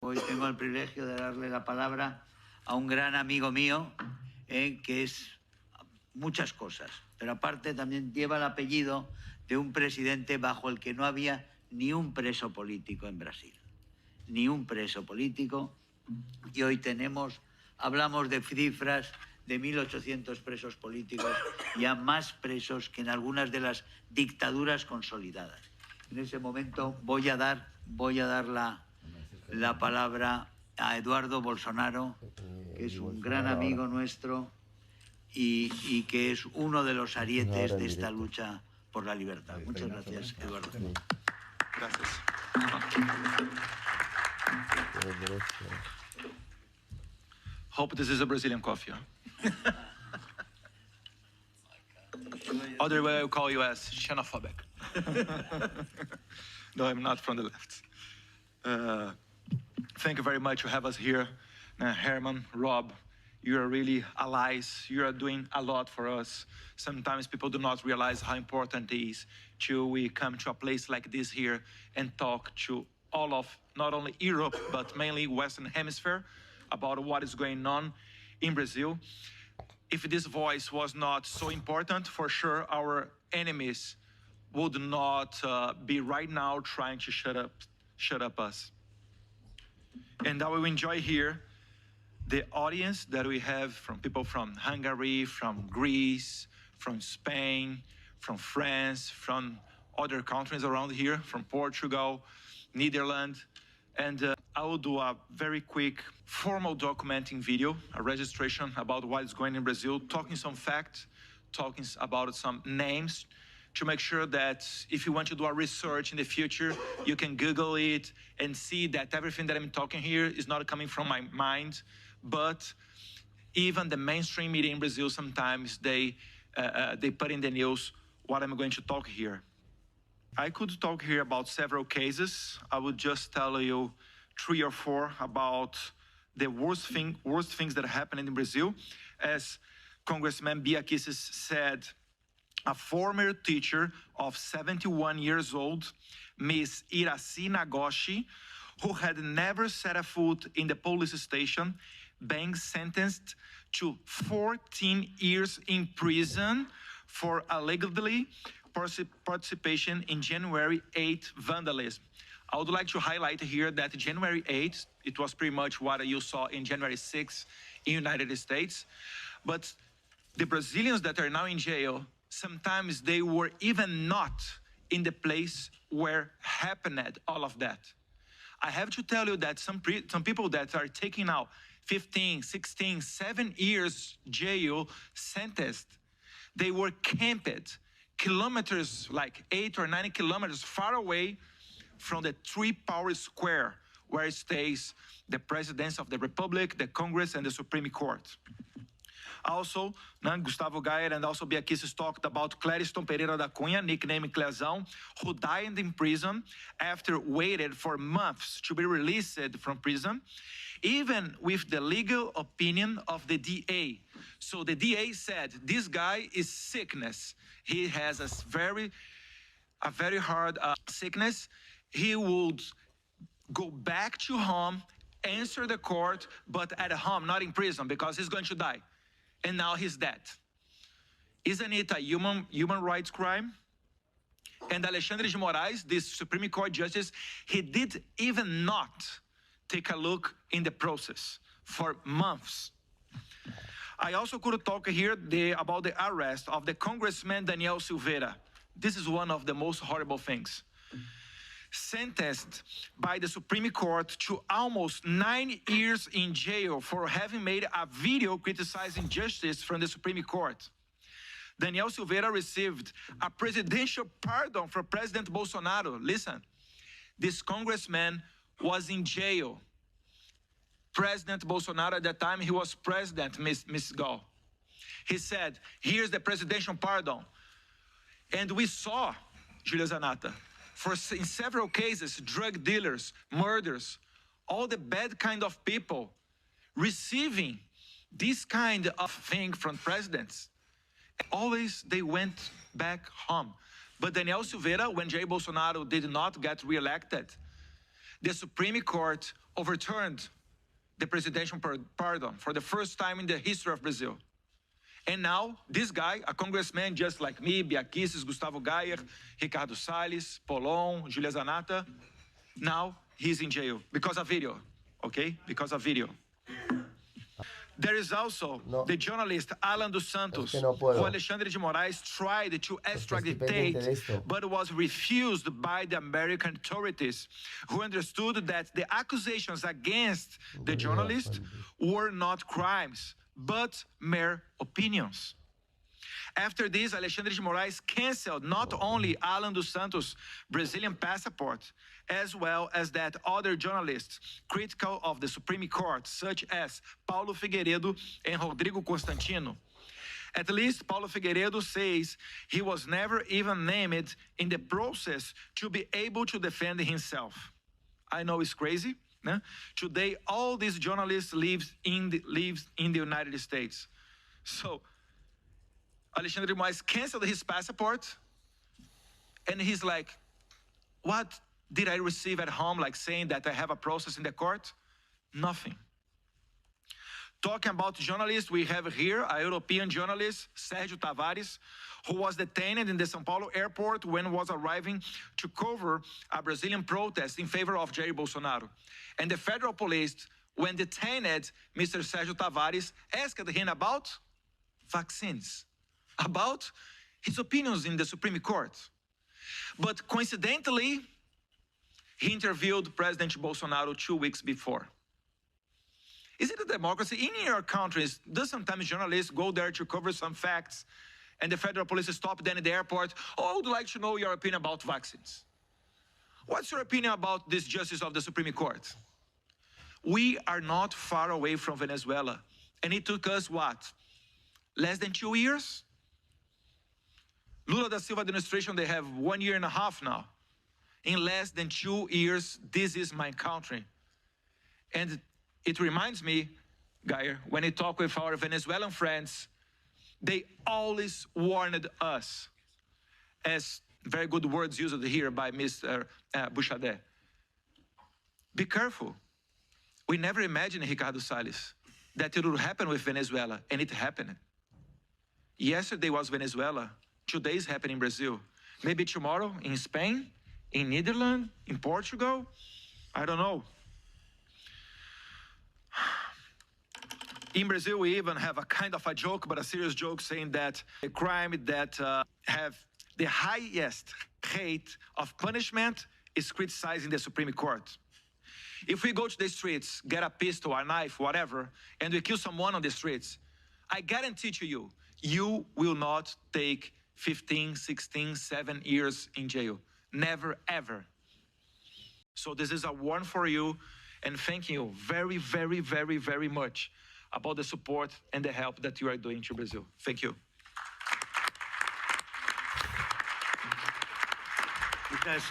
Hoy tengo el privilegio de darle la palabra a un gran amigo mío, que es muchas cosas, pero aparte también lleva el apellido de un presidente bajo el que no había ni un preso político en Brasil. Ni un preso político. Y hoy hablamos de cifras de 1.800 presos políticos, ya más presos que en algunas de las dictaduras consolidadas. En ese momento voy a dar la palabra a EduardoBolsonaro, que es un gran amigo nuestro y que es uno de los arietes de esta lucha por la libertad. Muchas gracias, Eduardo. Gracias. Hope this is a Brazilian coffee. Huh? Other way I will call you as xenophobic. No, I'm not from the left. Thank you very much for having us here. Herman, Rob, you are really allies. You are doing a lot for us. Sometimes people do not realize how important it is we come to a place like this here and talk to all of not only Europe, but mainly Western Hemisphere about what is going on in Brazil. If this voice was not so important, for sure our enemies would not be right now trying to shut up us. And I will enjoy here the audience that we have from people from Hungary, from Greece, from Spain, from France, from other countries around here, from Portugal, Netherlands. And I will do a very quick formal documenting video, a registration about what is going on in Brazil, talking some facts, talking about some names, to make sure that if you want to do a research in the future, you can Google it and see that everything that I'm talking here is not coming from my mind, but even the mainstream media in Brazil, sometimes they put in the news what I'm going to talk here. I could talk here about several cases. I would just tell you 3 or 4 about the worst things that happen in Brazil. As Congressman Bia Kicis said, a former teacher of 71 years old, Miss Iraci Nagoshi, who had never set a foot in the police station, being sentenced to 14 years in prison for allegedly participation in January 8 vandalism. I would like to highlight here that January 8, it was pretty much what you saw in January 6 in the United States. But the Brazilians that are now in jail, sometimes they were even not in the place where happened all of that. I have to tell you that some people that are taking now 15, 16, 7 years jail sentenced, they were camped kilometers, like 8 or 9 kilometers far away from the 3-power square where stays the presidents of the Republic, the Congress, and the Supreme Court. Also, Gustavo Gayer and also Bia Kicis talked about Clériston Pereira da Cunha, nicknamed Clezão, who died in prison after waited for months to be released from prison, even with the legal opinion of the DA. So the DA said, this guy is sickness. He has a very hard sickness. He would go back to home, answer the court, but at home, not in prison, because he's going to die. And now he's dead. Isn't it a human rights crime? And Alexandre de Moraes, this Supreme Court justice, he did even not take a look in the process for months. I also could talk here about the arrest of the Congressman Daniel Silveira. This is one of the most horrible things. Sentenced by the Supreme Court to almost 9 years in jail for having made a video criticizing justice from the Supreme Court. Daniel Silveira received a presidential pardon from President Bolsonaro. Listen, this congressman was in jail. President Bolsonaro, at that time, he was president, Ms. Gall. He said, here's the presidential pardon. And we saw, Julia Zanata, in several cases, drug dealers, murders, all the bad kind of people receiving this kind of thing from presidents. Always they went back home. But Daniel Silveira, when Jair Bolsonaro did not get reelected, the Supreme Court overturned the presidential pardon for the first time in the history of Brazil. And now, this guy, a congressman just like me, Biaquices, Gustavo Gayer, Ricardo Salles, Polon, Julia Zanata, now he's in jail because of video, okay? Because of video. There is also the journalist Alan dos Santos, who Alexandre de Moraes tried to extradite, but was refused by the American authorities, who understood that the accusations against the journalist were not crimes, but mere opinions. After this, Alexandre de Moraes canceled not only Alan dos Santos' Brazilian passport, as well as that other journalists critical of the Supreme Court, such as Paulo Figueiredo and Rodrigo Constantino. At least Paulo Figueiredo says he was never even named in the process to be able to defend himself. I know it's crazy. Né? Today, all these journalists live in the United States. So, Alexandre de Moraes canceled his passport, and he's like, what did I receive at home, like saying that I have a process in the court? Nothing. Talking about journalists, we have here a European journalist, Sérgio Tavares, who was detained in the São Paulo airport when was arriving to cover a Brazilian protest in favor of Jair Bolsonaro. And the federal police, when detained Mr. Sérgio Tavares, asked him about vaccines, about his opinions in the Supreme Court. But coincidentally, he interviewed President Bolsonaro 2 weeks before. Is it a democracy? In your countries, do sometimes journalists go there to cover some facts and the federal police stop them in the airport? Oh, I would like to know your opinion about vaccines. What's your opinion about this justice of the Supreme Court? We are not far away from Venezuela. And it took us, what? Less than 2 years? Lula da Silva administration, they have 1.5 years now. In less than 2 years, this is my country. And it reminds me, Gayer, when I talk with our Venezuelan friends, they always warned us, as very good words used here by Mr. Bouchardé. Be careful. We never imagined, Ricardo Salles, that it would happen with Venezuela, and it happened. Yesterday was Venezuela. Today is happening in Brazil. Maybe tomorrow in Spain, in Netherlands, in Portugal. I don't know. In Brazil, we even have a kind of a joke, but a serious joke, saying that a crime that have the highest rate of punishment is criticizing the Supreme Court. If we go to the streets, get a pistol, a knife, whatever, and we kill someone on the streets, I guarantee to you, you will not take 15, 16, 7 years in jail. Never, ever. So this is a warning for you, and thank you very, very, very, very much about the support and the help that you are doing to Brazil. Thank you. Because